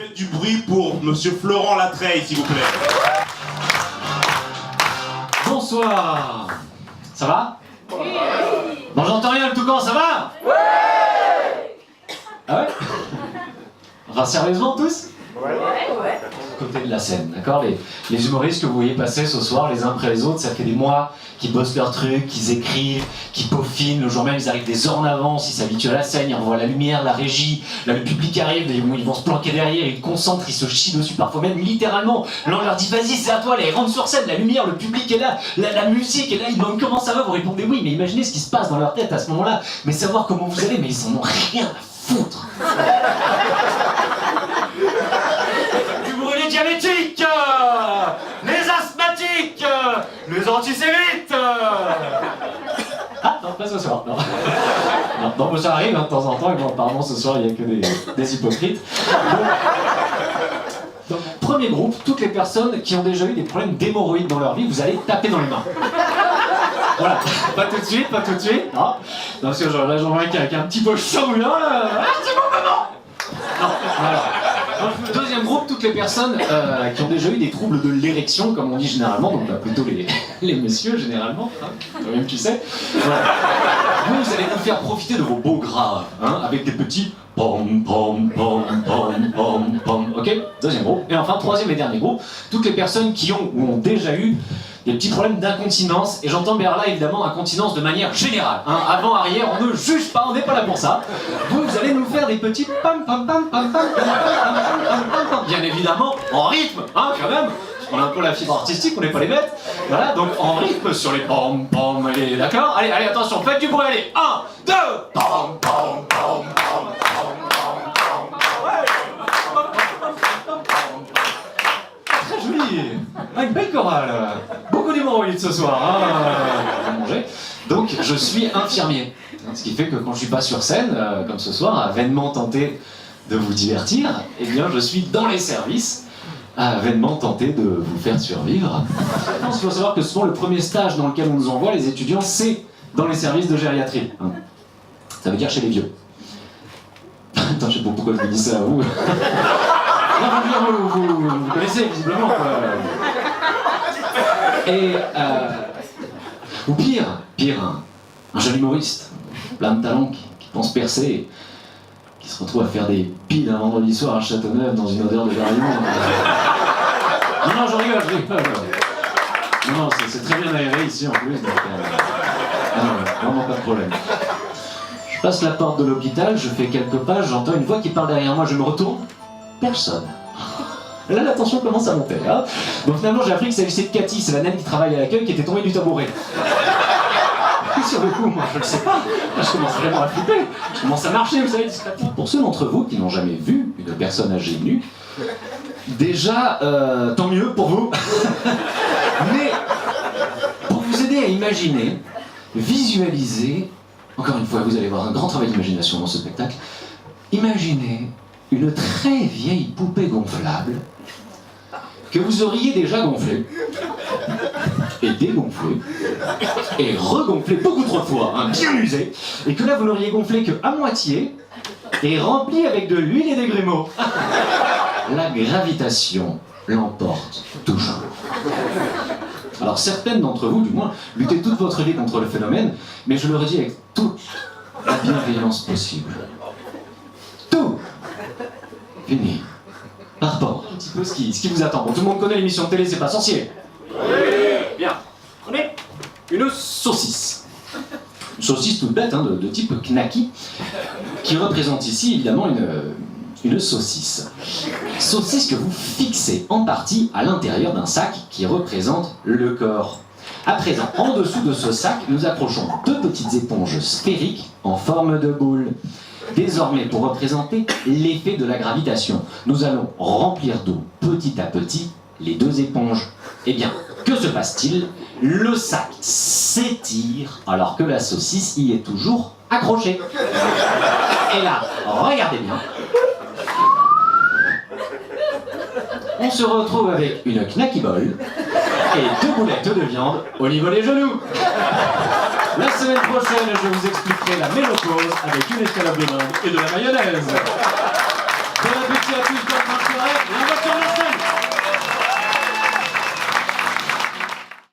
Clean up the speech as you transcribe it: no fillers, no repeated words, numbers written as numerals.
Faites du bruit pour Monsieur Florent Latreille, s'il vous plaît. Bonsoir. Ça va? Oui. Bon, j'entends rien le toucan, ça va? Oui. Ah ouais? Enfin, sérieusement, tous? Ouais. Côté de la scène, d'accord, les humoristes que vous voyez passer ce soir, les uns après les autres, ça fait des mois qu'ils bossent leur truc, qu'ils écrivent, qu'ils peaufinent. Le jour même, ils arrivent des heures en avance, ils s'habituent à la scène, ils revoient la lumière, la régie. Là, le public arrive, ils vont se planquer derrière, ils concentrent, ils se chient dessus, parfois même littéralement. Là, on leur dit, vas-y, c'est à toi, là, ils rentrent sur scène, la lumière, le public est là, la musique est là, ils demandent comment ça va, vous répondez oui, mais imaginez ce qui se passe dans leur tête à ce moment-là. Mais savoir comment vous allez, mais ils en ont rien à foutre. Les diabétiques, les asthmatiques, les antisémites. Ah non, pas ce soir. Non, ça arrive hein, de temps en temps, et bon, apparemment ce soir il n'y a que des hypocrites. Donc, premier groupe, toutes les personnes qui ont déjà eu des problèmes d'hémorroïdes dans leur vie, vous allez taper dans les mains. Voilà, pas tout de suite, non, parce que j'en vois avec un petit peu chaud là, un petit moment. Non, voilà. Deuxième groupe, toutes les personnes qui ont déjà eu des troubles de l'érection, comme on dit généralement, donc bah, plutôt les messieurs généralement, hein, toi-même tu sais. Voilà. Vous allez vous faire profiter de vos beaux graves, hein, avec des petits pom pom pom pom pom pom. Ok, deuxième groupe. Et enfin, troisième et dernier groupe, toutes les personnes qui ont ou ont déjà eu des petits problèmes d'incontinence, et j'entends bien là évidemment incontinence de manière générale. Hein. Avant, arrière, on ne juge pas, on n'est pas là pour ça. Vous allez nous faire des petits pam pam pam pam pam pam pam pam pam, bien évidemment en rythme, hein, quand même. On a un peu la fibre artistique, on n'est pas les bêtes. Voilà, donc en rythme sur les pom pom, allez, d'accord? Allez, attention, faites du bruit, allez, 1, 2, pom pom pom pom. Une belle chorale, beaucoup d'hémorroïdes ce soir, hein, manger. Donc je suis infirmier, ce qui fait que quand je suis pas sur scène, comme ce soir, à vainement tenter de vous divertir, eh bien je suis dans les services, à vainement tenter de vous faire survivre. Il faut savoir que souvent le premier stage dans lequel on nous envoie, les étudiants, c'est dans les services de gériatrie. Hein. Ça veut dire chez les vieux. Attends, je sais pas pourquoi je vous dis ça à vous. Non, vous connaissez visiblement quoi. Et ou pire, un jeune humoriste, plein de talent, qui pense percer, qui se retrouve à faire des piles un vendredi soir à Châteauneuf dans une odeur de variant. Non, je rigole. Non, c'est très bien aéré ici en plus, donc vraiment pas de problème. Je passe la porte de l'hôpital, je fais quelques pas, j'entends une voix qui parle derrière moi, je me retourne. Personne. Là, la tension commence à monter. Hein. Donc finalement, j'ai appris que s'agissait de Cathy, c'est la naine qui travaille à l'accueil, qui était tombée du tabouret. Et sur le coup, moi, je le sais pas. Je commence vraiment à flipper. Je commence à marcher, vous savez, discrètement. Pour ceux d'entre vous qui n'ont jamais vu une personne âgée nue, déjà, tant mieux pour vous. Mais pour vous aider à imaginer, visualiser, encore une fois, vous allez voir un grand travail d'imagination dans ce spectacle, imaginez une très vieille poupée gonflable que vous auriez déjà gonflée et dégonflée et regonflée beaucoup trop de fois, hein, bien usée, et que là vous n'auriez gonflé que à moitié et remplie avec de l'huile et des grumeaux. La gravitation l'emporte toujours. Alors certaines d'entre vous, du moins, luttez toute votre vie contre le phénomène, mais je le redis avec toute la bienveillance possible. Tout fini. Par rapport un petit peu ce qui vous attend. Bon, tout le monde connaît l'émission de télé, c'est pas sorcier. Oui. Bien. Prenez une saucisse. Une saucisse toute bête, hein, de type knacky, qui représente ici évidemment une saucisse. Saucisse que vous fixez en partie à l'intérieur d'un sac qui représente le corps. À présent, en dessous de ce sac, nous accrochons deux petites éponges sphériques en forme de boule. Désormais, pour représenter l'effet de la gravitation, nous allons remplir d'eau petit à petit les deux éponges. Eh bien, que se passe-t-il? Le sac s'étire alors que la saucisse y est toujours accrochée. Et là, regardez bien. On se retrouve avec une knacky ball et deux boulettes de viande au niveau des genoux. La semaine prochaine, je vous expliquerai la ménopause avec une escalope de dinde et de la mayonnaise. Bon appétit à tous.